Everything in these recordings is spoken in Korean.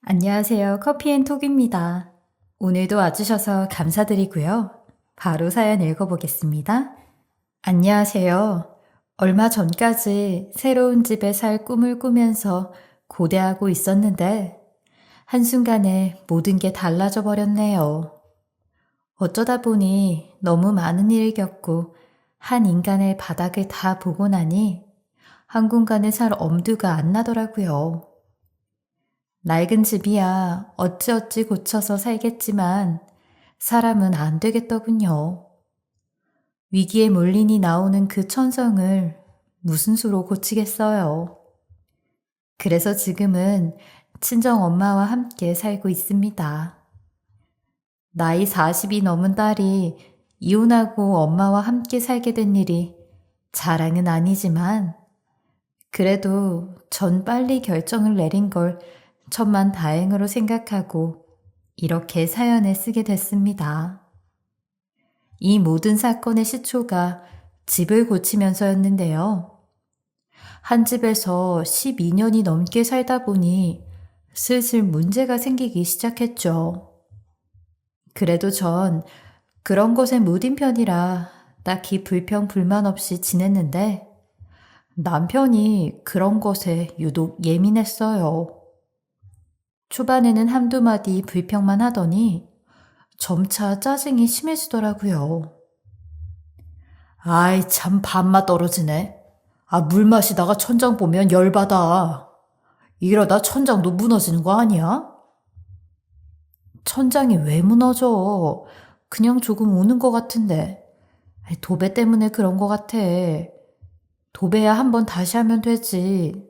안녕하세요. 커피앤톡입니다. 오늘도 와주셔서 감사드리고요. 바로 사연 읽어보겠습니다. 안녕하세요. 얼마 전까지 새로운 집에 살 꿈을 꾸면서 고대하고 있었는데 한순간에 모든 게 달라져 버렸네요. 어쩌다 보니 너무 많은 일을 겪고 한 인간의 바닥을 다 보고 나니 한 공간에 살 엄두가 안 나더라고요. 낡은 집이야 어찌어찌 고쳐서 살겠지만 사람은 안 되겠더군요. 위기에 몰리니 나오는 그 천성을 무슨 수로 고치겠어요. 그래서 지금은 친정 엄마와 함께 살고 있습니다. 나이 40이 넘은 딸이 이혼하고 엄마와 함께 살게 된 일이 자랑은 아니지만 그래도 전 빨리 결정을 내린 걸 천만 다행으로 생각하고 이렇게 사연을 쓰게 됐습니다. 이 모든 사건의 시초가 집을 고치면서였는데요. 한 집에서 12년이 넘게 살다 보니 슬슬 문제가 생기기 시작했죠. 그래도 전 그런 것에 무딘 편이라 딱히 불평 불만 없이 지냈는데 남편이 그런 것에 유독 예민했어요. 초반에는 한두 마디 불평만 하더니 점차 짜증이 심해지더라고요. 아이 참 밥맛 떨어지네. 물 마시다가 천장 보면 열받아. 이러다 천장도 무너지는 거 아니야? 천장이 왜 무너져? 그냥 조금 우는 것 같은데. 도배 때문에 그런 것 같아. 도배야 한번 다시 하면 되지.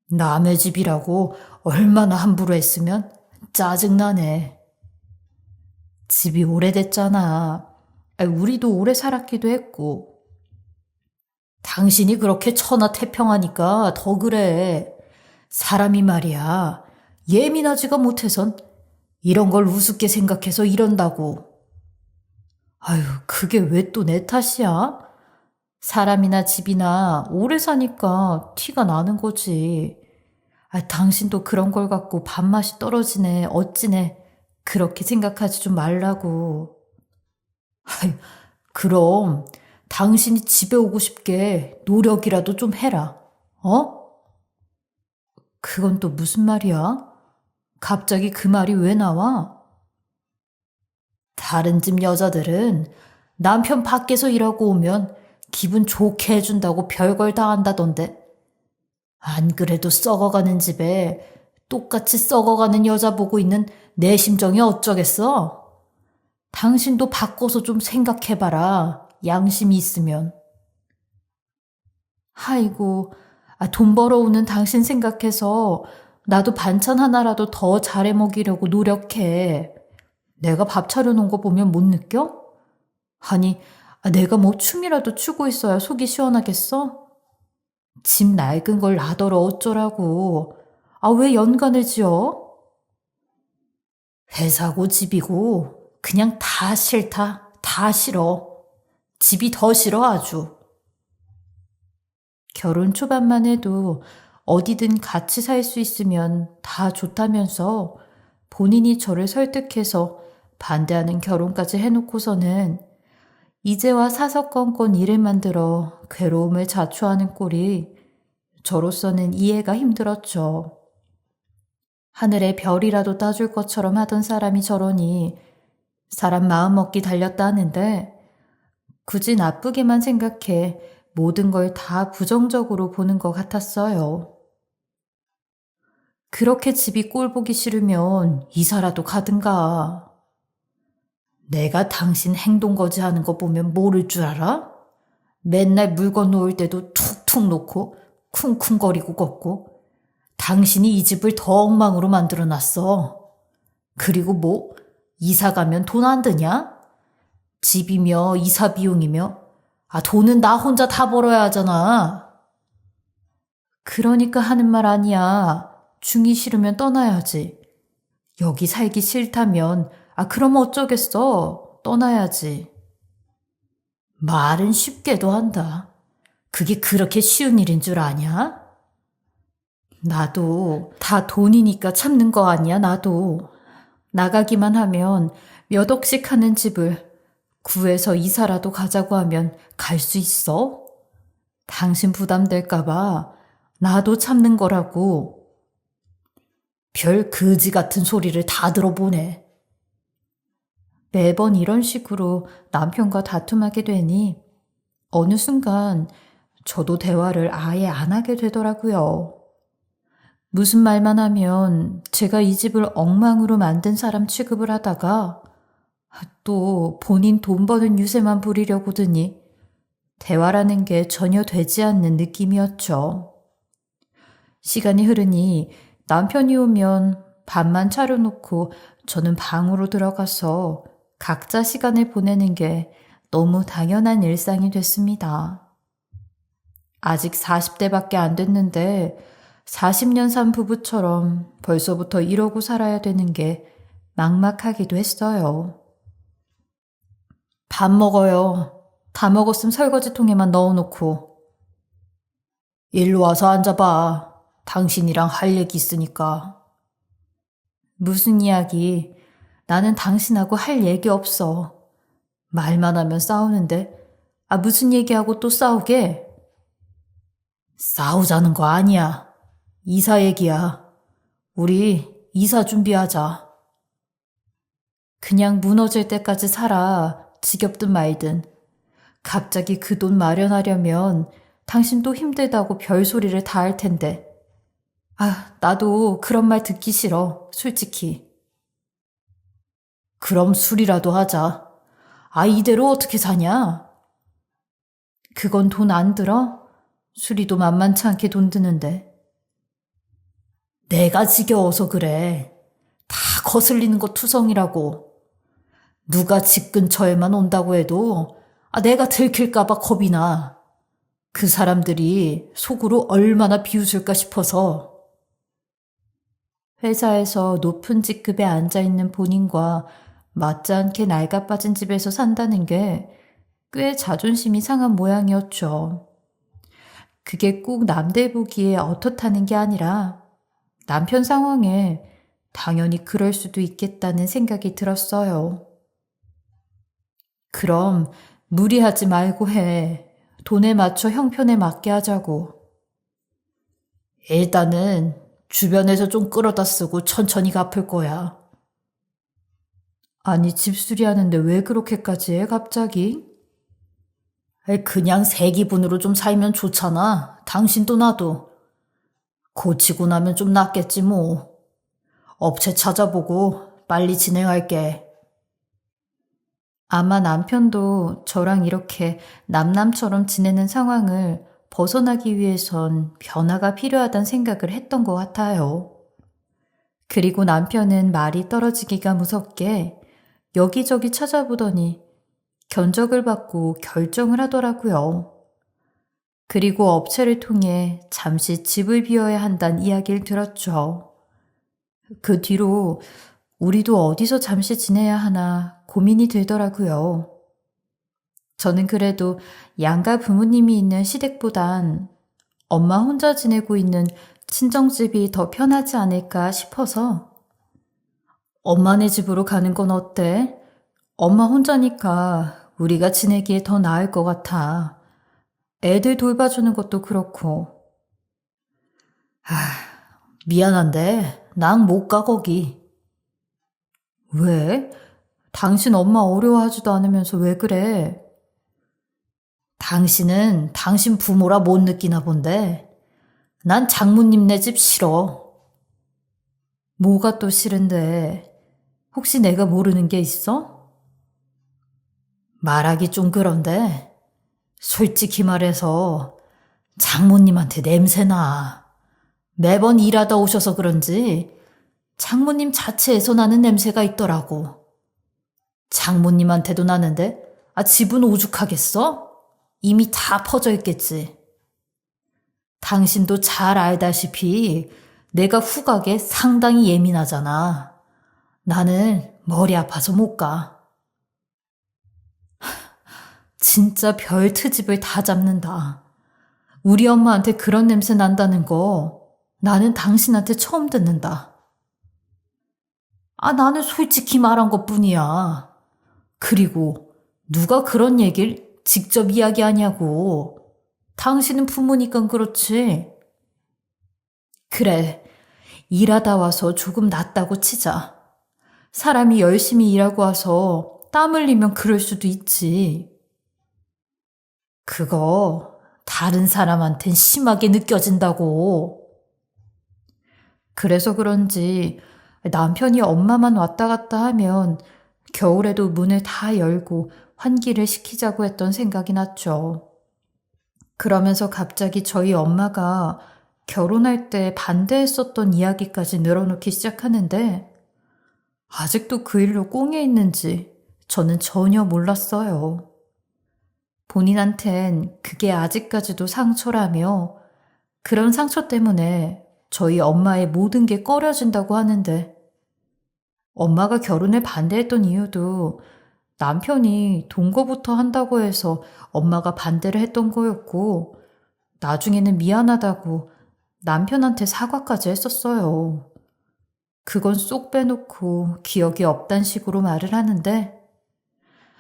남의 집이라고 얼마나 함부로 했으면 짜증나네. 집이 오래됐잖아. 우리도 오래 살았기도 했고. 당신이 그렇게 천하태평하니까 더 그래. 사람이 말이야. 예민하지가 못해선 이런 걸 우습게 생각해서 이런다고. 아유, 그게 왜 또 내 탓이야? 사람이나 집이나 오래 사니까 티가 나는 거지. 당신도 그런 걸 갖고 밥맛이 떨어지네, 어찌네. 그렇게 생각하지 좀 말라고. 아유, 그럼 당신이 집에 오고 싶게 노력이라도 좀 해라. 어? 그건 또 무슨 말이야? 갑자기 그 말이 왜 나와? 다른 집 여자들은 남편 밖에서 일하고 오면 기분 좋게 해준다고 별걸 다 한다던데. 안 그래도 썩어가는 집에 똑같이 썩어가는 여자 보고 있는 내 심정이 어쩌겠어? 당신도 바꿔서 좀 생각해봐라. 양심이 있으면. 아이고, 돈 벌어오는 당신 생각해서 나도 반찬 하나라도 더 잘해 먹이려고 노력해. 내가 밥 차려놓은 거 보면 못 느껴? 아니, 내가 뭐 춤이라도 추고 있어야 속이 시원하겠어? 집 낡은 걸 놔더러 어쩌라고. 왜 연관을 지어? 회사고 집이고 그냥 다 싫다. 다 싫어. 집이 더 싫어 아주. 결혼 초반만 해도 어디든 같이 살 수 있으면 다 좋다면서 본인이 저를 설득해서 반대하는 결혼까지 해놓고서는 이제와 사석건건 일을 만들어 괴로움을 자초하는 꼴이 저로서는 이해가 힘들었죠. 하늘에 별이라도 따줄 것처럼 하던 사람이 저러니 사람 마음먹기 달렸다 하는데 굳이 나쁘게만 생각해 모든 걸 다 부정적으로 보는 것 같았어요. 그렇게 집이 꼴보기 싫으면 이사라도 가든가. 내가 당신 행동거지하는 거 보면 모를 줄 알아? 맨날 물건 놓을 때도 툭툭 놓고 쿵쿵거리고 걷고 당신이 이 집을 더 엉망으로 만들어놨어. 그리고 뭐 이사 가면 돈 안 드냐? 집이며 이사 비용이며 돈은 나 혼자 다 벌어야 하잖아. 그러니까 하는 말 아니야. 중이 싫으면 떠나야지. 여기 살기 싫다면 그럼 어쩌겠어. 떠나야지. 말은 쉽게도 한다. 그게 그렇게 쉬운 일인 줄 아냐? 나도 다 돈이니까 참는 거 아니야, 나도. 나가기만 하면 몇 억씩 하는 집을 구해서 이사라도 가자고 하면 갈 수 있어? 당신 부담될까봐 나도 참는 거라고. 별 거지 같은 소리를 다 들어보네. 매번 이런 식으로 남편과 다툼하게 되니 어느 순간 저도 대화를 아예 안 하게 되더라고요. 무슨 말만 하면 제가 이 집을 엉망으로 만든 사람 취급을 하다가 또 본인 돈 버는 유세만 부리려고 드니 대화라는 게 전혀 되지 않는 느낌이었죠. 시간이 흐르니 남편이 오면 밥만 차려놓고 저는 방으로 들어가서 각자 시간을 보내는 게 너무 당연한 일상이 됐습니다. 아직 40대밖에 안 됐는데 40년 산 부부처럼 벌써부터 이러고 살아야 되는 게 막막하기도 했어요. 밥 먹어요. 다 먹었음 설거지통에만 넣어놓고. 일로 와서 앉아봐. 당신이랑 할 얘기 있으니까. 무슨 이야기? 나는 당신하고 할 얘기 없어. 말만 하면 싸우는데. 무슨 얘기하고 또 싸우게? 싸우자는 거 아니야. 이사 얘기야. 우리 이사 준비하자. 그냥 무너질 때까지 살아. 지겹든 말든. 갑자기 그 돈 마련하려면 당신도 힘들다고 별소리를 다 할 텐데. 나도 그런 말 듣기 싫어, 솔직히. 그럼 술이라도 하자. 이대로 어떻게 사냐? 그건 돈 안 들어? 술이도 만만치 않게 돈 드는데. 내가 지겨워서 그래. 다 거슬리는 거 투성이라고. 누가 집 근처에만 온다고 해도 내가 들킬까봐 겁이 나. 그 사람들이 속으로 얼마나 비웃을까 싶어서. 회사에서 높은 직급에 앉아있는 본인과 맞지 않게 낡아 빠진 집에서 산다는 게 꽤 자존심이 상한 모양이었죠. 그게 꼭 남들 보기에 어떻다는 게 아니라 남편 상황에 당연히 그럴 수도 있겠다는 생각이 들었어요. 그럼 무리하지 말고 해. 돈에 맞춰 형편에 맞게 하자고. 일단은 주변에서 좀 끌어다 쓰고 천천히 갚을 거야. 아니, 집수리 하는데 왜 그렇게까지 해, 갑자기? 그냥 새 기분으로 좀 살면 좋잖아. 당신도 나도. 고치고 나면 좀 낫겠지 뭐. 업체 찾아보고 빨리 진행할게. 아마 남편도 저랑 이렇게 남남처럼 지내는 상황을 벗어나기 위해선 변화가 필요하다는 생각을 했던 것 같아요. 그리고 남편은 말이 떨어지기가 무섭게 여기저기 찾아보더니 견적을 받고 결정을 하더라고요. 그리고 업체를 통해 잠시 집을 비워야 한다는 이야기를 들었죠. 그 뒤로 우리도 어디서 잠시 지내야 하나 고민이 들더라고요. 저는 그래도 양가 부모님이 있는 시댁보단 엄마 혼자 지내고 있는 친정집이 더 편하지 않을까 싶어서 엄마네 집으로 가는 건 어때? 엄마 혼자니까 우리가 지내기에 더 나을 것 같아. 애들 돌봐주는 것도 그렇고. 미안한데 난 못 가 거기. 왜? 당신 엄마 어려워하지도 않으면서 왜 그래? 당신은 당신 부모라 못 느끼나 본데 난 장모님네 집 싫어. 뭐가 또 싫은데? 혹시 내가 모르는 게 있어? 말하기 좀 그런데 솔직히 말해서 장모님한테 냄새나. 매번 일하다 오셔서 그런지 장모님 자체에서 나는 냄새가 있더라고. 장모님한테도 나는데 집은 오죽하겠어? 이미 다 퍼져 있겠지. 당신도 잘 알다시피 내가 후각에 상당히 예민하잖아. 나는 머리 아파서 못 가. 진짜 별 트집을 다 잡는다. 우리 엄마한테 그런 냄새 난다는 거 나는 당신한테 처음 듣는다. 나는 솔직히 말한 것뿐이야. 그리고 누가 그런 얘기를 직접 이야기하냐고. 당신은 부모니까 그렇지. 그래, 일하다 와서 조금 낫다고 치자. 사람이 열심히 일하고 와서 땀 흘리면 그럴 수도 있지. 그거 다른 사람한텐 심하게 느껴진다고. 그래서 그런지 남편이 엄마만 왔다 갔다 하면 겨울에도 문을 다 열고 환기를 시키자고 했던 생각이 났죠. 그러면서 갑자기 저희 엄마가 결혼할 때 반대했었던 이야기까지 늘어놓기 시작하는데 아직도 그 일로 꽁에 있는지 저는 전혀 몰랐어요. 본인한텐 그게 아직까지도 상처라며 그런 상처 때문에 저희 엄마의 모든 게 꺼려진다고 하는데 엄마가 결혼을 반대했던 이유도 남편이 동거부터 한다고 해서 엄마가 반대를 했던 거였고 나중에는 미안하다고 남편한테 사과까지 했었어요. 그건 쏙 빼놓고 기억이 없단 식으로 말을 하는데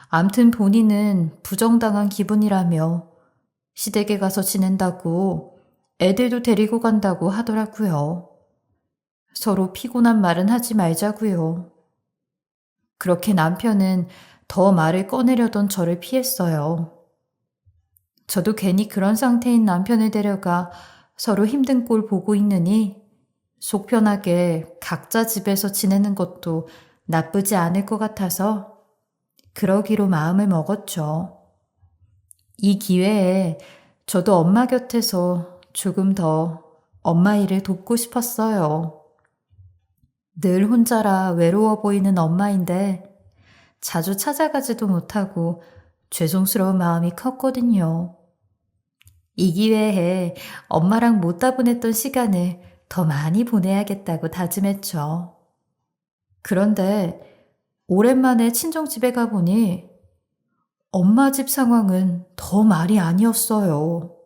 암튼 본인은 부정당한 기분이라며 시댁에 가서 지낸다고 애들도 데리고 간다고 하더라고요. 서로 피곤한 말은 하지 말자고요. 그렇게 남편은 더 말을 꺼내려던 저를 피했어요. 저도 괜히 그런 상태인 남편을 데려가 서로 힘든 꼴 보고 있느니 속 편하게 각자 집에서 지내는 것도 나쁘지 않을 것 같아서 그러기로 마음을 먹었죠. 이 기회에 저도 엄마 곁에서 조금 더 엄마 일을 돕고 싶었어요. 늘 혼자라 외로워 보이는 엄마인데 자주 찾아가지도 못하고 죄송스러운 마음이 컸거든요. 이 기회에 엄마랑 못다 보냈던 시간을 더 많이 보내야겠다고 다짐했죠. 그런데 오랜만에 친정집에 가보니 엄마 집 상황은 더 말이 아니었어요.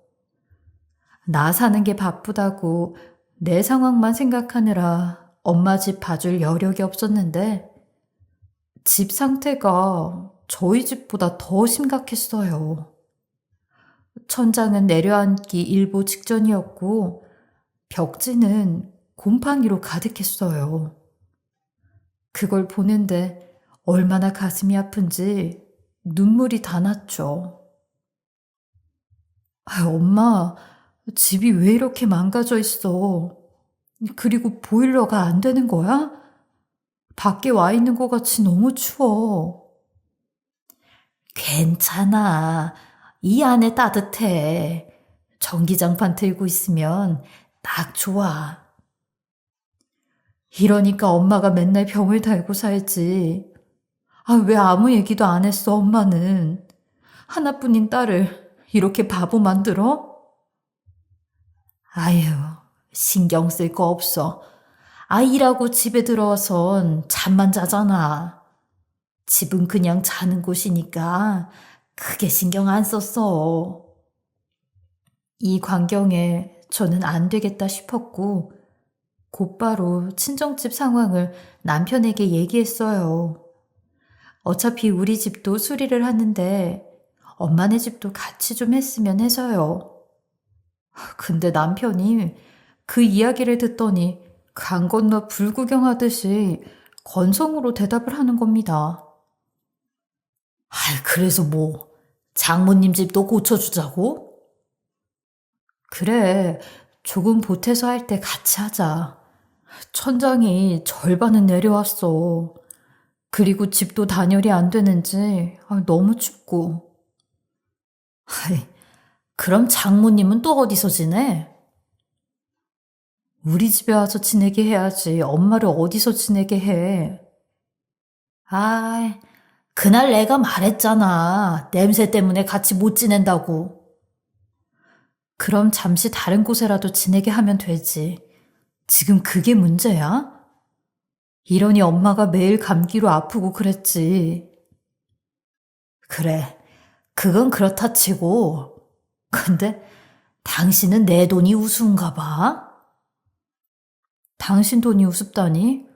나 사는 게 바쁘다고 내 상황만 생각하느라 엄마 집 봐줄 여력이 없었는데 집 상태가 저희 집보다 더 심각했어요. 천장은 내려앉기 일보 직전이었고 벽지는 곰팡이로 가득했어요. 그걸 보는데 얼마나 가슴이 아픈지 눈물이 다 났죠. 엄마, 집이 왜 이렇게 망가져 있어? 그리고 보일러가 안 되는 거야? 밖에 와 있는 것 같이 너무 추워. 괜찮아. 이 안에 따뜻해. 전기장판 틀고 있으면 딱 좋아. 이러니까 엄마가 맨날 병을 달고 살지. 왜 아무 얘기도 안 했어, 엄마는. 하나뿐인 딸을 이렇게 바보 만들어? 아유, 신경 쓸 거 없어. 일하고 집에 들어와선 잠만 자잖아. 집은 그냥 자는 곳이니까 크게 신경 안 썼어. 이 광경에 저는 안 되겠다 싶었고 곧바로 친정집 상황을 남편에게 얘기했어요. 어차피 우리 집도 수리를 하는데 엄마네 집도 같이 좀 했으면 해서요. 근데 남편이 그 이야기를 듣더니 강 건너 불구경하듯이 건성으로 대답을 하는 겁니다. 그래서 뭐 장모님 집도 고쳐주자고? 그래, 조금 보태서 할 때 같이 하자. 천장이 절반은 내려왔어. 그리고 집도 단열이 안 되는지 너무 춥고. 그럼 장모님은 또 어디서 지내? 우리 집에 와서 지내게 해야지. 엄마를 어디서 지내게 해. 그날 내가 말했잖아. 냄새 때문에 같이 못 지낸다고. 그럼 잠시 다른 곳에라도 지내게 하면 되지. 지금 그게 문제야? 이러니 엄마가 매일 감기로 아프고 그랬지. 그래, 그건 그렇다 치고. 근데 당신은 내 돈이 우스운가 봐? 당신 돈이 우습다니?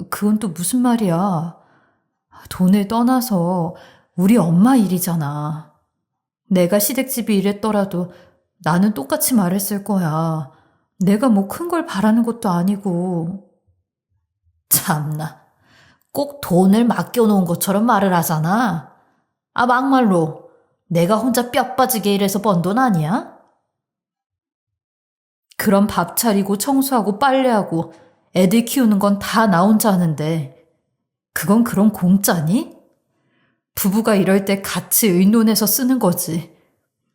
그건 또 무슨 말이야? 돈을 떠나서 우리 엄마 일이잖아. 내가 시댁집이 이랬더라도 나는 똑같이 말했을 거야. 내가 뭐 큰 걸 바라는 것도 아니고. 참나. 꼭 돈을 맡겨놓은 것처럼 말을 하잖아. 아, 막말로. 내가 혼자 뼈 빠지게 일해서 번 돈 아니야? 그럼 밥 차리고 청소하고 빨래하고 애들 키우는 건 다 나 혼자 하는데 그건 그런 공짜니? 부부가 이럴 때 같이 의논해서 쓰는 거지.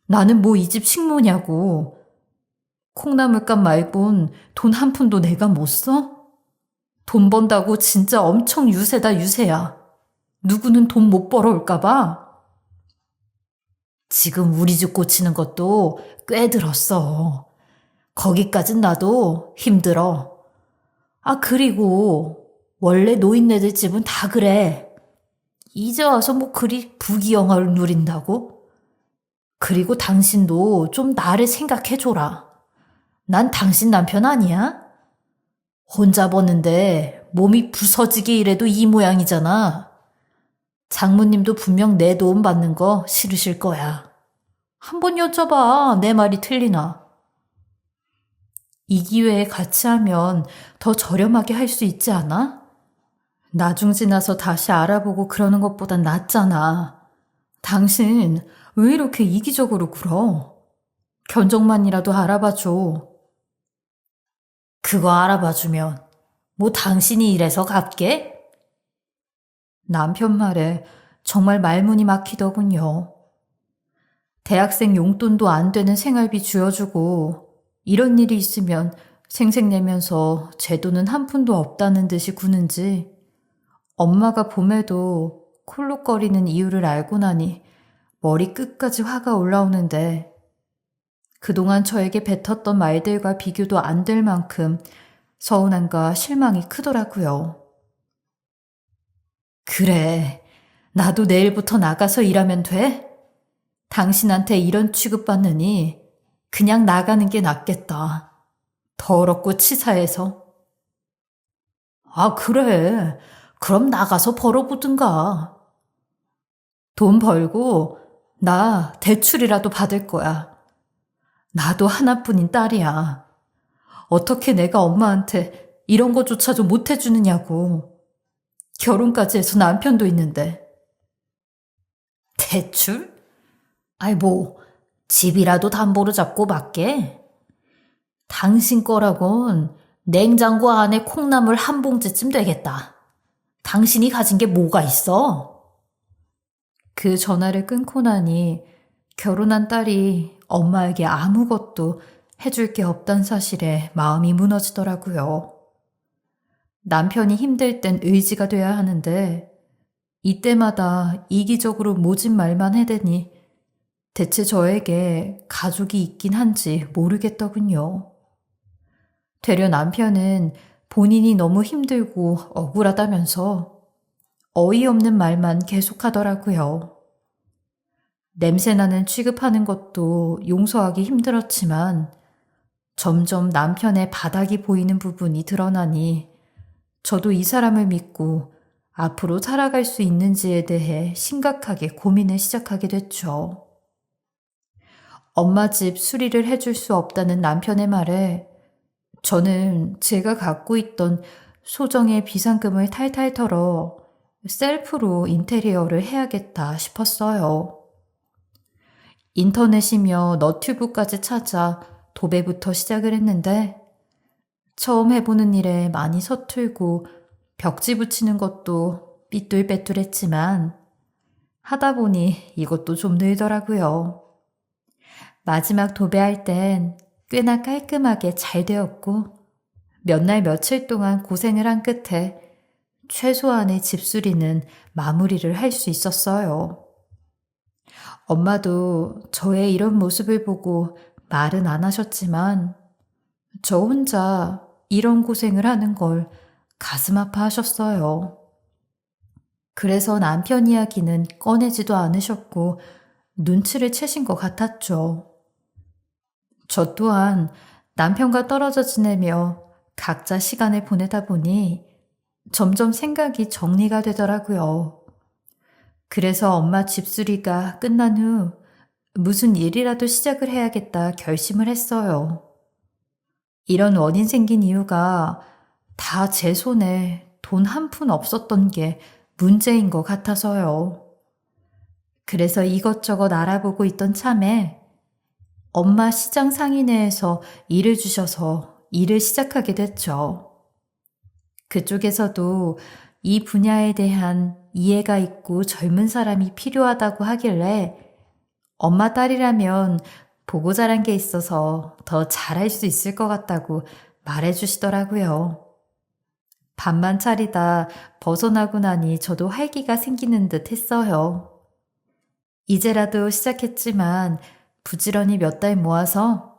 나는 뭐 이 집 식모냐고. 콩나물값 말곤 돈 한 푼도 내가 못 써? 돈 번다고 진짜 엄청 유세다 유세야. 누구는 돈 못 벌어올까 봐. 지금 우리 집 고치는 것도 꽤 들었어. 거기까진 나도 힘들어. 아, 그리고 원래 노인네들 집은 다 그래. 이제 와서 뭐 그리 부귀영화를 누린다고? 그리고 당신도 좀 나를 생각해줘라. 난 당신 남편 아니야? 혼자 버는데 몸이 부서지게 일해도 이 모양이잖아. 장모님도 분명 내 도움 받는 거 싫으실 거야. 한번 여쭤봐. 내 말이 틀리나. 이 기회에 같이 하면 더 저렴하게 할 수 있지 않아? 나중 지나서 다시 알아보고 그러는 것보단 낫잖아. 당신 왜 이렇게 이기적으로 굴어? 견적만이라도 알아봐줘. 그거 알아봐주면 뭐 당신이 이래서 갚게? 남편 말에 정말 말문이 막히더군요. 대학생 용돈도 안 되는 생활비 쥐어주고 이런 일이 있으면 생색내면서 제 돈은 한 푼도 없다는 듯이 구는지 엄마가 봄에도 콜록거리는 이유를 알고 나니 머리 끝까지 화가 올라오는데 그동안 저에게 뱉었던 말들과 비교도 안 될 만큼 서운함과 실망이 크더라고요. 그래, 나도 내일부터 나가서 일하면 돼? 당신한테 이런 취급받느니 그냥 나가는 게 낫겠다. 더럽고 치사해서. 아, 그래. 그럼 나가서 벌어보든가. 돈 벌고 나 대출이라도 받을 거야. 나도 하나뿐인 딸이야. 어떻게 내가 엄마한테 이런 거조차도 못 해주느냐고. 결혼까지 해서 남편도 있는데. 대출? 아이 뭐 집이라도 담보로 잡고 받게. 당신 거라곤 냉장고 안에 콩나물 한 봉지쯤 되겠다. 당신이 가진 게 뭐가 있어? 그 전화를 끊고 나니 결혼한 딸이 엄마에게 아무것도 해줄 게 없단 사실에 마음이 무너지더라고요. 남편이 힘들 땐 의지가 돼야 하는데 이때마다 이기적으로 모진 말만 해대니 대체 저에게 가족이 있긴 한지 모르겠더군요. 되려 남편은 본인이 너무 힘들고 억울하다면서 어이없는 말만 계속하더라고요. 냄새나는 취급하는 것도 용서하기 힘들었지만 점점 남편의 바닥이 보이는 부분이 드러나니 저도 이 사람을 믿고 앞으로 살아갈 수 있는지에 대해 심각하게 고민을 시작하게 됐죠. 엄마 집 수리를 해줄 수 없다는 남편의 말에 저는 제가 갖고 있던 소정의 비상금을 탈탈 털어 셀프로 인테리어를 해야겠다 싶었어요. 인터넷이며 너튜브까지 찾아 도배부터 시작을 했는데 처음 해보는 일에 많이 서툴고 벽지 붙이는 것도 삐뚤빼뚤했지만 하다 보니 이것도 좀 늘더라고요. 마지막 도배할 땐 꽤나 깔끔하게 잘 되었고 몇 날 며칠 동안 고생을 한 끝에 최소한의 집수리는 마무리를 할 수 있었어요. 엄마도 저의 이런 모습을 보고 말은 안 하셨지만 저 혼자 이런 고생을 하는 걸 가슴 아파하셨어요. 그래서 남편 이야기는 꺼내지도 않으셨고 눈치를 채신 것 같았죠. 저 또한 남편과 떨어져 지내며 각자 시간을 보내다 보니 점점 생각이 정리가 되더라고요. 그래서 엄마 집수리가 끝난 후 무슨 일이라도 시작을 해야겠다 결심을 했어요. 이런 원인 생긴 이유가 다 제 손에 돈 한 푼 없었던 게 문제인 것 같아서요. 그래서 이것저것 알아보고 있던 참에 엄마 시장 상인회에서 일을 주셔서 일을 시작하게 됐죠. 그쪽에서도 이 분야에 대한 이해가 있고 젊은 사람이 필요하다고 하길래 엄마 딸이라면 보고 자란 게 있어서 더 잘할 수 있을 것 같다고 말해주시더라고요. 밥만 차리다 벗어나고 나니 저도 활기가 생기는 듯 했어요. 이제라도 시작했지만 부지런히 몇 달 모아서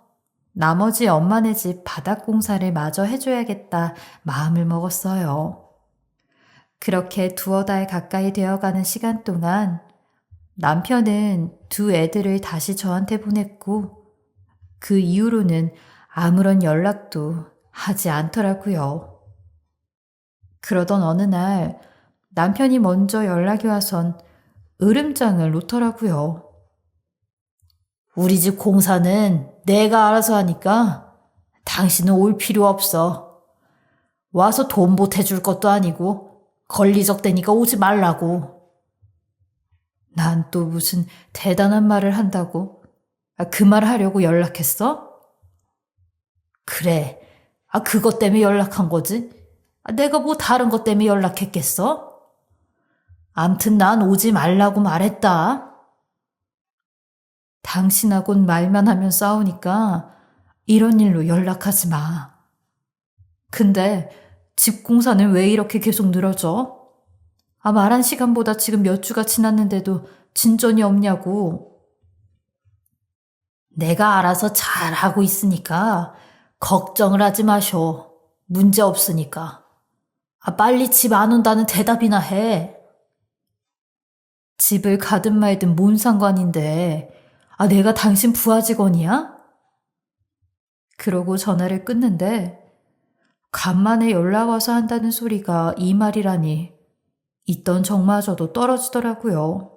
나머지 엄마네 집 바닥 공사를 마저 해줘야겠다 마음을 먹었어요. 그렇게 두어 달 가까이 되어가는 시간 동안 남편은 두 애들을 다시 저한테 보냈고 그 이후로는 아무런 연락도 하지 않더라고요. 그러던 어느 날 남편이 먼저 연락이 와선 으름장을 놓더라고요. 우리 집 공사는 내가 알아서 하니까 당신은 올 필요 없어. 와서 돈 보태줄 것도 아니고 걸리적대니까 오지 말라고. 난 또 무슨 대단한 말을 한다고? 그 말 하려고 연락했어? 그래. 그것 때문에 연락한 거지? 내가 뭐 다른 것 때문에 연락했겠어? 암튼 난 오지 말라고 말했다. 당신하곤 말만 하면 싸우니까 이런 일로 연락하지 마. 근데 집 공사는 왜 이렇게 계속 늘어져? 말한 시간보다 지금 몇 주가 지났는데도 진전이 없냐고. 내가 알아서 잘하고 있으니까 걱정을 하지 마쇼. 문제 없으니까. 빨리 집 안 온다는 대답이나 해. 집을 가든 말든 뭔 상관인데. 내가 당신 부하 직원이야? 그러고 전화를 끊는데 간만에 연락 와서 한다는 소리가 이 말이라니 있던 정마저도 떨어지더라고요.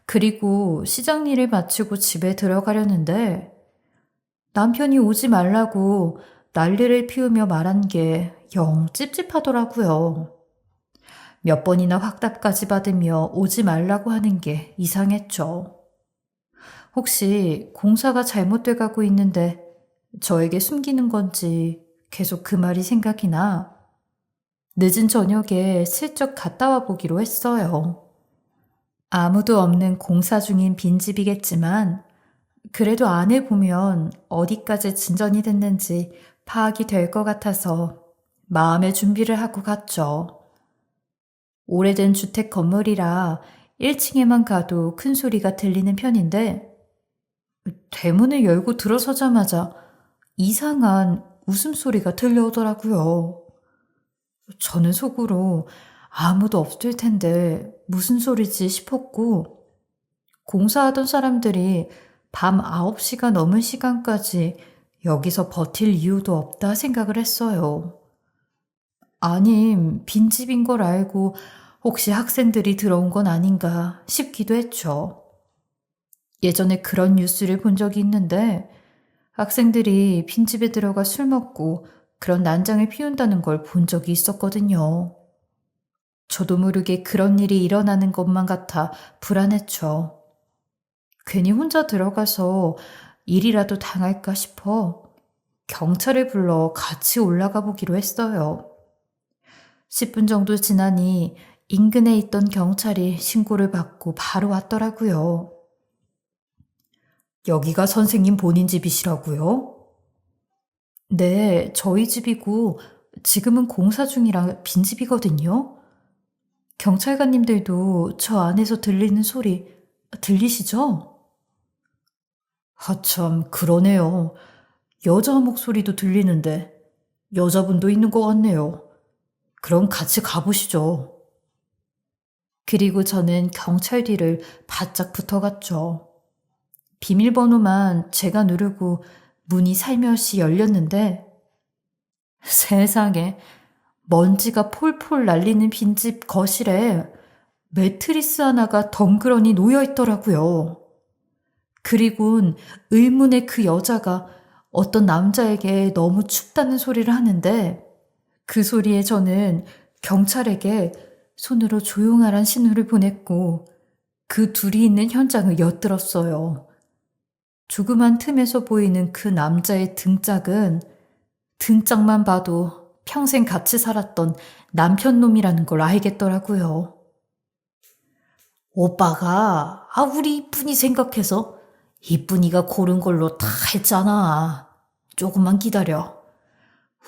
그리고 시장 일을 마치고 집에 들어가려는데 남편이 오지 말라고 난리를 피우며 말한 게 영 찝찝하더라고요. 몇 번이나 확답까지 받으며 오지 말라고 하는 게 이상했죠. 혹시 공사가 잘못돼 가고 있는데 저에게 숨기는 건지 계속 그 말이 생각이 나 늦은 저녁에 슬쩍 갔다 와 보기로 했어요. 아무도 없는 공사 중인 빈집이겠지만 그래도 안에 보면 어디까지 진전이 됐는지 파악이 될 것 같아서 마음의 준비를 하고 갔죠. 오래된 주택 건물이라 1층에만 가도 큰 소리가 들리는 편인데 대문을 열고 들어서자마자 이상한 웃음소리가 들려오더라고요. 저는 속으로 아무도 없을 텐데 무슨 소리지 싶었고 공사하던 사람들이 밤 9시가 넘은 시간까지 여기서 버틸 이유도 없다 생각을 했어요. 아님 빈집인 걸 알고 혹시 학생들이 들어온 건 아닌가 싶기도 했죠. 예전에 그런 뉴스를 본 적이 있는데 학생들이 빈집에 들어가 술 먹고 그런 난장을 피운다는 걸 본 적이 있었거든요. 저도 모르게 그런 일이 일어나는 것만 같아 불안했죠. 괜히 혼자 들어가서 일이라도 당할까 싶어 경찰을 불러 같이 올라가 보기로 했어요. 10분 정도 지나니 인근에 있던 경찰이 신고를 받고 바로 왔더라고요. 여기가 선생님 본인 집이시라고요? 네, 저희 집이고 지금은 공사 중이라 빈집이거든요. 경찰관님들도 저 안에서 들리는 소리 들리시죠? 참, 그러네요. 여자 목소리도 들리는데 여자분도 있는 것 같네요. 그럼 같이 가보시죠. 그리고 저는 경찰 뒤를 바짝 붙어갔죠. 비밀번호만 제가 누르고 문이 살며시 열렸는데 세상에, 먼지가 폴폴 날리는 빈집 거실에 매트리스 하나가 덩그러니 놓여 있더라고요. 그리곤 의문의 그 여자가 어떤 남자에게 너무 춥다는 소리를 하는데 그 소리에 저는 경찰에게 손으로 조용하란 신호를 보냈고 그 둘이 있는 현장을 엿들었어요. 조그만 틈에서 보이는 그 남자의 등짝은 등짝만 봐도 평생 같이 살았던 남편 놈이라는 걸 알겠더라고요. 오빠가 우리 이쁜이 생각해서 이쁜이가 고른 걸로 다 했잖아. 조금만 기다려.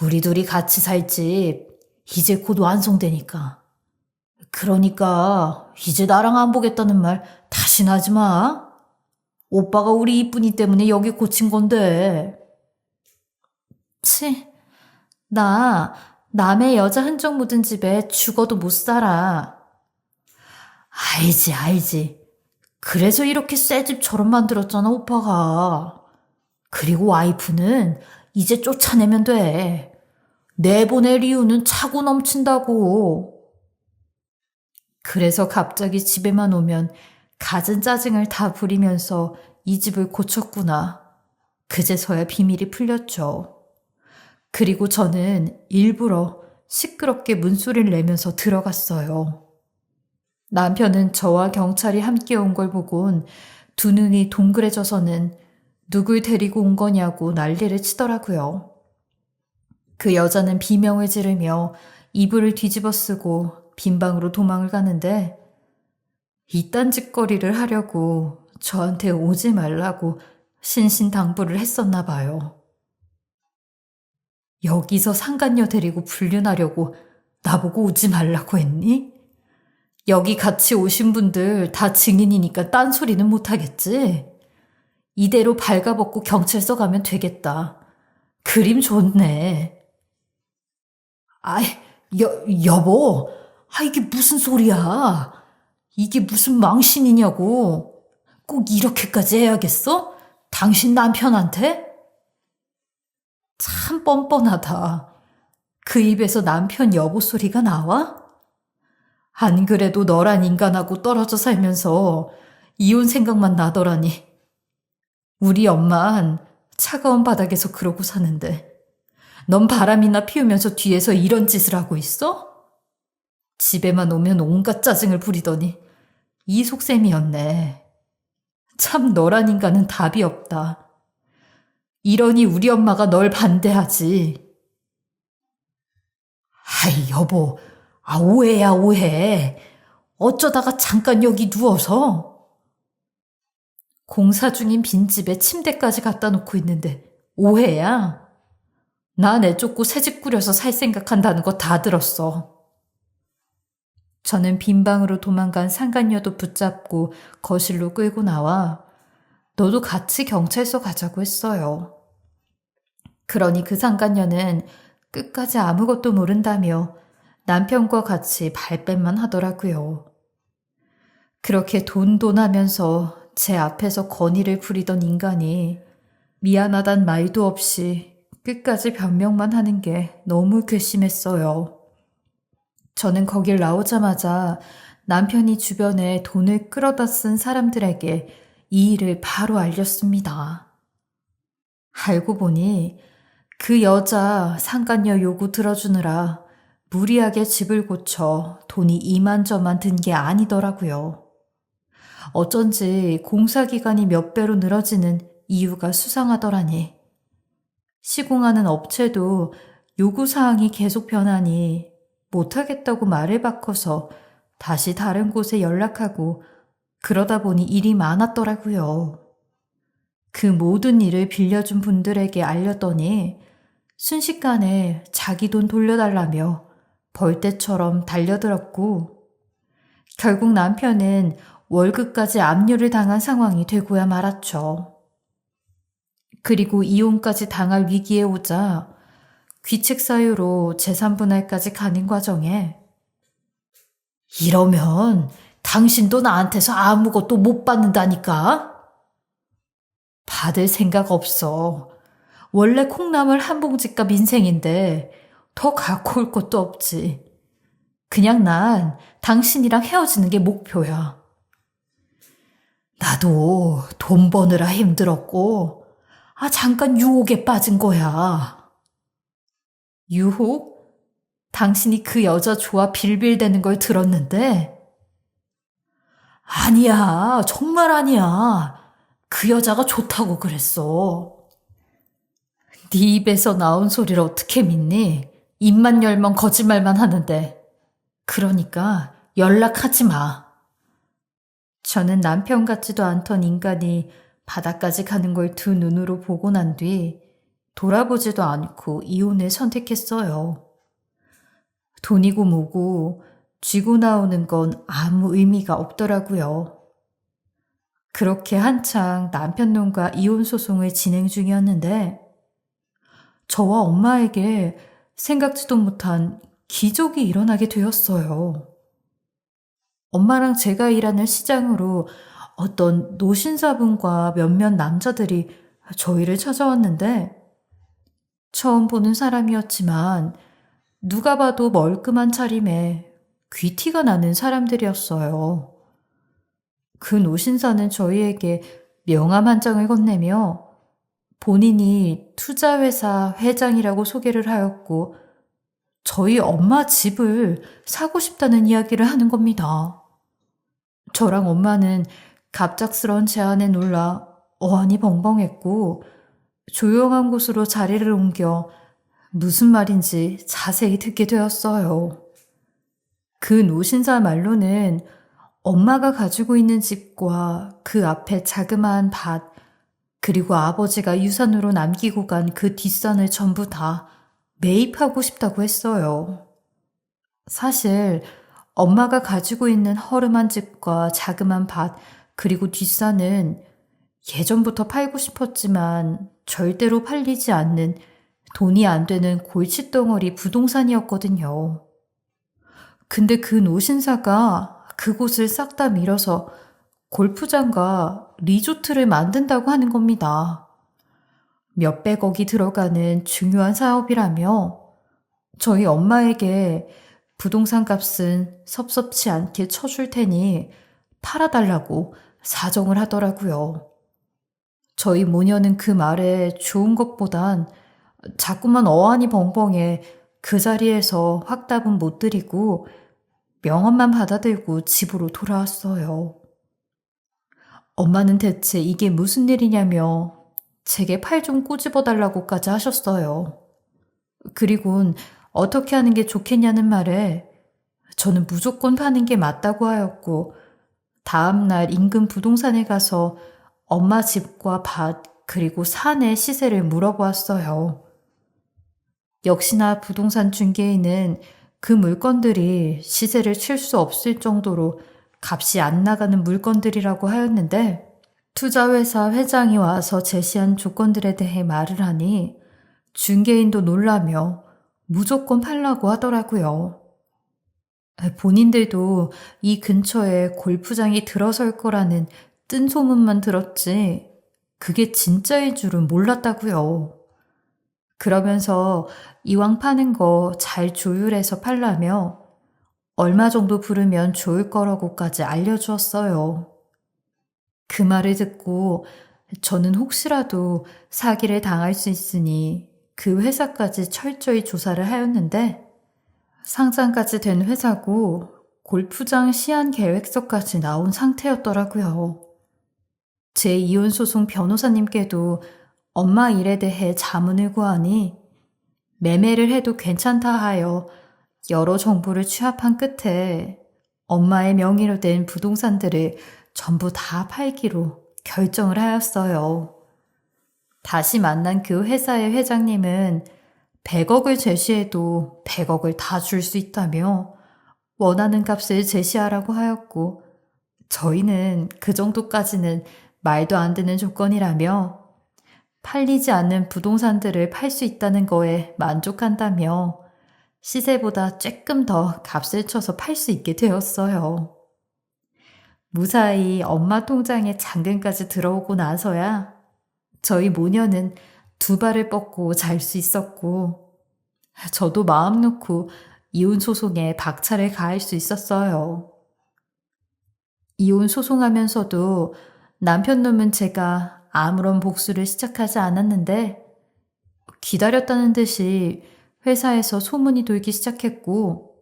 우리 둘이 같이 살 집 이제 곧 완성되니까. 그러니까 이제 나랑 안 보겠다는 말 다시는 하지 마. 오빠가 우리 이쁜이 때문에 여기 고친 건데. 치, 나 남의 여자 흔적 묻은 집에 죽어도 못 살아. 알지. 그래서 이렇게 새 집처럼 만들었잖아, 오빠가. 그리고 와이프는 이제 쫓아내면 돼. 내보낼 이유는 차고 넘친다고. 그래서 갑자기 집에만 오면 갖은 짜증을 다 부리면서 이 집을 고쳤구나. 그제서야 비밀이 풀렸죠. 그리고 저는 일부러 시끄럽게 문소리를 내면서 들어갔어요. 남편은 저와 경찰이 함께 온 걸 보곤 두 눈이 동그래져서는 누굴 데리고 온 거냐고 난리를 치더라고요. 그 여자는 비명을 지르며 이불을 뒤집어 쓰고 빈 방으로 도망을 가는데 이딴 짓거리를 하려고 저한테 오지 말라고 신신당부를 했었나 봐요. 여기서 상간녀 데리고 불륜하려고 나보고 오지 말라고 했니? 여기 같이 오신 분들 다 증인이니까 딴소리는 못하겠지? 이대로 발가벗고 경찰서 가면 되겠다. 그림 좋네. 아이, 여보. 이게 무슨 소리야? 이게 무슨 망신이냐고. 꼭 이렇게까지 해야겠어? 당신 남편한테? 참 뻔뻔하다. 그 입에서 남편 여보 소리가 나와? 안 그래도 너란 인간하고 떨어져 살면서 이혼 생각만 나더라니. 우리 엄만 차가운 바닥에서 그러고 사는데 넌 바람이나 피우면서 뒤에서 이런 짓을 하고 있어? 집에만 오면 온갖 짜증을 부리더니 이 속셈이었네. 참 너란 인간은 답이 없다. 이러니 우리 엄마가 널 반대하지. 여보, 오해야 오해. 어쩌다가 잠깐 여기 누워서. 공사 중인 빈집에 침대까지 갖다 놓고 있는데 오해야? 나 내쫓고 새집 꾸려서 살 생각한다는 거 다 들었어. 저는 빈방으로 도망간 상간녀도 붙잡고 거실로 끌고 나와 너도 같이 경찰서 가자고 했어요. 그러니 그 상간녀는 끝까지 아무것도 모른다며 남편과 같이 발뺌만 하더라고요. 그렇게 돈하면서 제 앞에서 건의를 부리던 인간이 미안하단 말도 없이 끝까지 변명만 하는 게 너무 괘씸했어요. 저는 거길 나오자마자 남편이 주변에 돈을 끌어다 쓴 사람들에게 이 일을 바로 알렸습니다. 알고 보니 그 여자 상간녀 요구 들어주느라 무리하게 집을 고쳐 돈이 이만저만 든 게 아니더라고요. 어쩐지 공사 기간이 몇 배로 늘어지는 이유가 수상하더라니. 시공하는 업체도 요구사항이 계속 변하니 못하겠다고 말을 바꿔서 다시 다른 곳에 연락하고 그러다 보니 일이 많았더라고요. 그 모든 일을 빌려준 분들에게 알렸더니 순식간에 자기 돈 돌려달라며 벌떼처럼 달려들었고 결국 남편은 월급까지 압류를 당한 상황이 되고야 말았죠. 그리고 이혼까지 당할 위기에 오자 귀책 사유로 재산분할까지 가는 과정에 이러면 당신도 나한테서 아무것도 못 받는다니까? 받을 생각 없어. 원래 콩나물 한 봉지값 인생인데 더 갖고 올 것도 없지. 그냥 난 당신이랑 헤어지는 게 목표야. 나도 돈 버느라 힘들었고, 잠깐 유혹에 빠진 거야. 유혹? 당신이 그 여자 좋아 빌빌대는 걸 들었는데? 아니야, 정말 아니야. 그 여자가 좋다고 그랬어. 네 입에서 나온 소리를 어떻게 믿니? 입만 열면 거짓말만 하는데. 그러니까 연락하지 마. 저는 남편 같지도 않던 인간이 바다까지 가는 걸 두 눈으로 보고 난 뒤 돌아보지도 않고 이혼을 선택했어요. 돈이고 뭐고 쥐고 나오는 건 아무 의미가 없더라고요. 그렇게 한창 남편 놈과 이혼 소송을 진행 중이었는데 저와 엄마에게 생각지도 못한 기적이 일어나게 되었어요. 엄마랑 제가 일하는 시장으로 어떤 노신사분과 몇몇 남자들이 저희를 찾아왔는데 처음 보는 사람이었지만 누가 봐도 멀끔한 차림에 귀티가 나는 사람들이었어요. 그 노신사는 저희에게 명함 한 장을 건네며 본인이 투자회사 회장이라고 소개를 하였고 저희 엄마 집을 사고 싶다는 이야기를 하는 겁니다. 저랑 엄마는 갑작스러운 제안에 놀라 어안이 벙벙했고 조용한 곳으로 자리를 옮겨 무슨 말인지 자세히 듣게 되었어요. 그 노신사 말로는 엄마가 가지고 있는 집과 그 앞에 자그마한 밭, 그리고 아버지가 유산으로 남기고 간 그 뒷산을 전부 다 매입하고 싶다고 했어요. 사실 엄마가 가지고 있는 허름한 집과 자그마한 밭, 그리고 뒷산은 예전부터 팔고 싶었지만 절대로 팔리지 않는 돈이 안 되는 골칫덩어리 부동산이었거든요. 근데 그 노신사가 그곳을 싹 다 밀어서 골프장과 리조트를 만든다고 하는 겁니다. 몇백억이 들어가는 중요한 사업이라며 저희 엄마에게 부동산 값은 섭섭치 않게 쳐줄 테니 팔아달라고 사정을 하더라고요. 저희 모녀는 그 말에 좋은 것보단 자꾸만 어안이 벙벙해 그 자리에서 확답은 못 드리고 명함만 받아들고 집으로 돌아왔어요. 엄마는 대체 이게 무슨 일이냐며 제게 팔 좀 꼬집어 달라고까지 하셨어요. 그리곤 어떻게 하는 게 좋겠냐는 말에 저는 무조건 파는 게 맞다고 하였고 다음날 인근 부동산에 가서 엄마 집과 밭 그리고 산의 시세를 물어보았어요. 역시나 부동산 중개인은 그 물건들이 시세를 칠 수 없을 정도로 값이 안 나가는 물건들이라고 하였는데 투자회사 회장이 와서 제시한 조건들에 대해 말을 하니 중개인도 놀라며 무조건 팔라고 하더라고요. 본인들도 이 근처에 골프장이 들어설 거라는 뜬 소문만 들었지 그게 진짜일 줄은 몰랐다고요. 그러면서 이왕 파는 거 잘 조율해서 팔라며 얼마 정도 부르면 좋을 거라고까지 알려주었어요. 그 말을 듣고 저는 혹시라도 사기를 당할 수 있으니 그 회사까지 철저히 조사를 하였는데 상장까지 된 회사고 골프장 시안 계획서까지 나온 상태였더라고요. 제 이혼 소송 변호사님께도 엄마 일에 대해 자문을 구하니 매매를 해도 괜찮다 하여 여러 정보를 취합한 끝에 엄마의 명의로 된 부동산들을 전부 다 팔기로 결정을 하였어요. 다시 만난 그 회사의 회장님은 100억을 제시해도 100억을 다 줄 수 있다며 원하는 값을 제시하라고 하였고 저희는 그 정도까지는 말도 안 되는 조건이라며 팔리지 않는 부동산들을 팔 수 있다는 거에 만족한다며 시세보다 조금 더 값을 쳐서 팔 수 있게 되었어요. 무사히 엄마 통장에 잔금까지 들어오고 나서야 저희 모녀는 두 발을 뻗고 잘 수 있었고 저도 마음 놓고 이혼 소송에 박차를 가할 수 있었어요. 이혼 소송하면서도 남편 놈은 제가 아무런 복수를 시작하지 않았는데 기다렸다는 듯이 회사에서 소문이 돌기 시작했고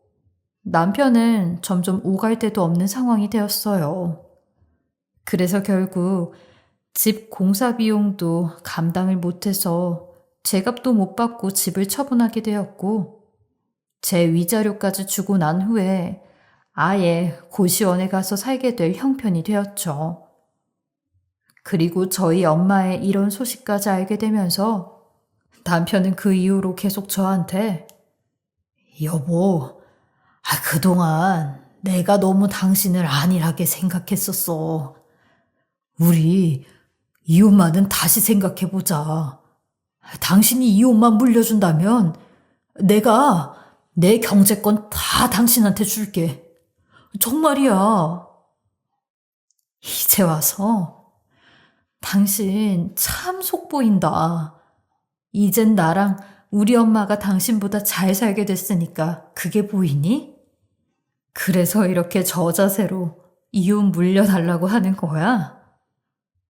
남편은 점점 오갈 데도 없는 상황이 되었어요. 그래서 결국 집 공사 비용도 감당을 못해서 제값도 못 받고 집을 처분하게 되었고 제 위자료까지 주고 난 후에 아예 고시원에 가서 살게 될 형편이 되었죠. 그리고 저희 엄마의 이런 소식까지 알게 되면서 남편은 그 이후로 계속 저한테 여보, 그동안 내가 너무 당신을 안일하게 생각했었어. 우리 이 옷만은 다시 생각해보자. 당신이 이 옷만 물려준다면 내가 내 경제권 다 당신한테 줄게. 정말이야. 이제 와서 당신 참 속보인다. 이젠 나랑 우리 엄마가 당신보다 잘 살게 됐으니까 그게 보이니? 그래서 이렇게 저자세로 이혼 물려달라고 하는 거야?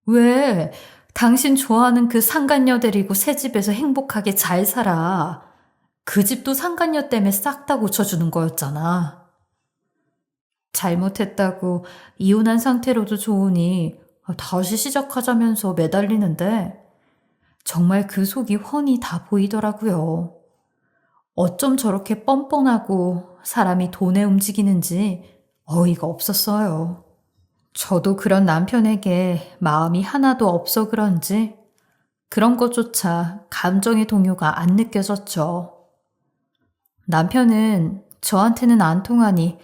왜? 당신 좋아하는 그 상간녀 데리고 새 집에서 행복하게 잘 살아. 그 집도 상간녀 때문에 싹 다 고쳐주는 거였잖아. 잘못했다고 이혼한 상태로도 좋으니 다시 시작하자면서 매달리는데 정말 그 속이 훤히 다 보이더라고요. 어쩜 저렇게 뻔뻔하고 사람이 돈에 움직이는지 어이가 없었어요. 저도 그런 남편에게 마음이 하나도 없어 그런지 그런 것조차 감정의 동요가 안 느껴졌죠. 남편은 저한테는 안 통하니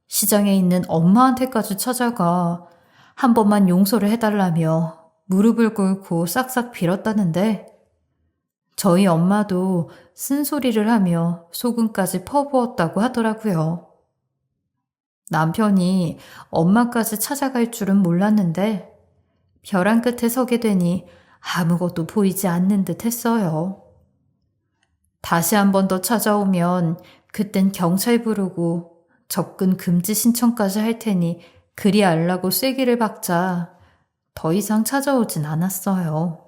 시장에 있는 엄마한테까지 찾아가 한 번만 용서를 해달라며 무릎을 꿇고 싹싹 빌었다는데 저희 엄마도 쓴소리를 하며 소금까지 퍼부었다고 하더라고요. 남편이 엄마까지 찾아갈 줄은 몰랐는데 벼랑 끝에 서게 되니 아무것도 보이지 않는 듯 했어요. 다시 한 번 더 찾아오면 그땐 경찰 부르고 접근 금지 신청까지 할 테니 그리 알라고 쐐기를 박자 더 이상 찾아오진 않았어요.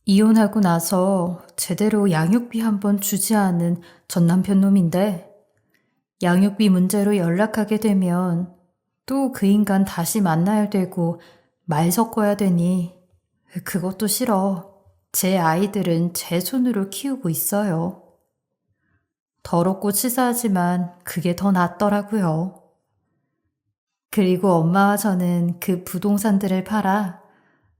이혼하고 나서 제대로 양육비 한 번 주지 않은 전 남편 놈인데 양육비 문제로 연락하게 되면 또 그 인간 다시 만나야 되고 말 섞어야 되니 그것도 싫어. 제 아이들은 제 손으로 키우고 있어요. 더럽고 치사하지만 그게 더 낫더라고요. 그리고 엄마와 저는 그 부동산들을 팔아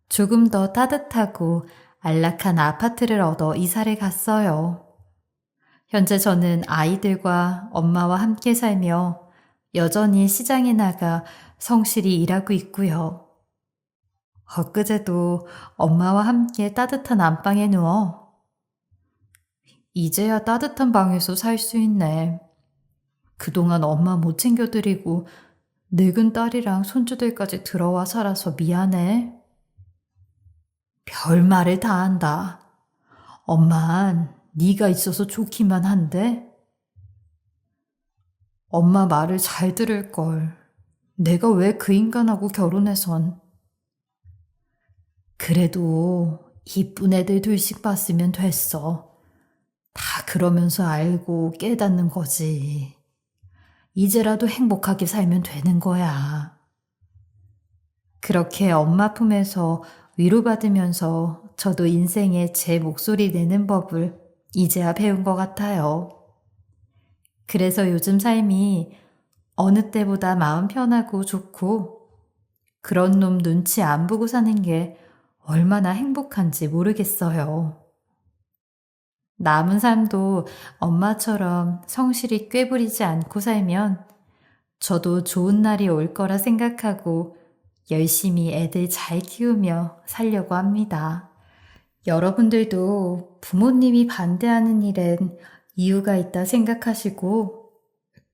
조금 더 따뜻하고 안락한 아파트를 얻어 이사를 갔어요. 현재 저는 아이들과 엄마와 함께 살며 여전히 시장에 나가 성실히 일하고 있고요. 엊그제도 엄마와 함께 따뜻한 안방에 누워 이제야 따뜻한 방에서 살 수 있네. 그동안 엄마 못 챙겨드리고 늙은 딸이랑 손주들까지 들어와 살아서 미안해. 별말을 다 한다. 엄만 네가 있어서 좋기만 한데. 엄마 말을 잘 들을 걸. 내가 왜 그 인간하고 결혼해선. 그래도 이쁜 애들 둘씩 봤으면 됐어. 다 그러면서 알고 깨닫는 거지. 이제라도 행복하게 살면 되는 거야. 그렇게 엄마 품에서 위로받으면서 저도 인생에 제 목소리 내는 법을 이제야 배운 것 같아요. 그래서 요즘 삶이 어느 때보다 마음 편하고 좋고 그런 놈 눈치 안 보고 사는 게 얼마나 행복한지 모르겠어요. 남은 삶도 엄마처럼 성실히 꾀부리지 않고 살면 저도 좋은 날이 올 거라 생각하고 열심히 애들 잘 키우며 살려고 합니다. 여러분들도 부모님이 반대하는 일엔 이유가 있다 생각하시고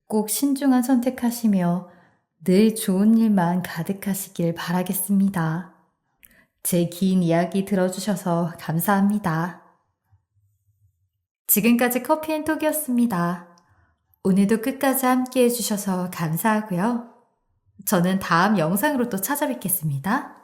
꼭 신중한 선택하시며 늘 좋은 일만 가득하시길 바라겠습니다. 제 긴 이야기 들어주셔서 감사합니다. 지금까지 커피앤톡이었습니다. 오늘도 끝까지 함께 해주셔서 감사하고요. 저는 다음 영상으로 또 찾아뵙겠습니다.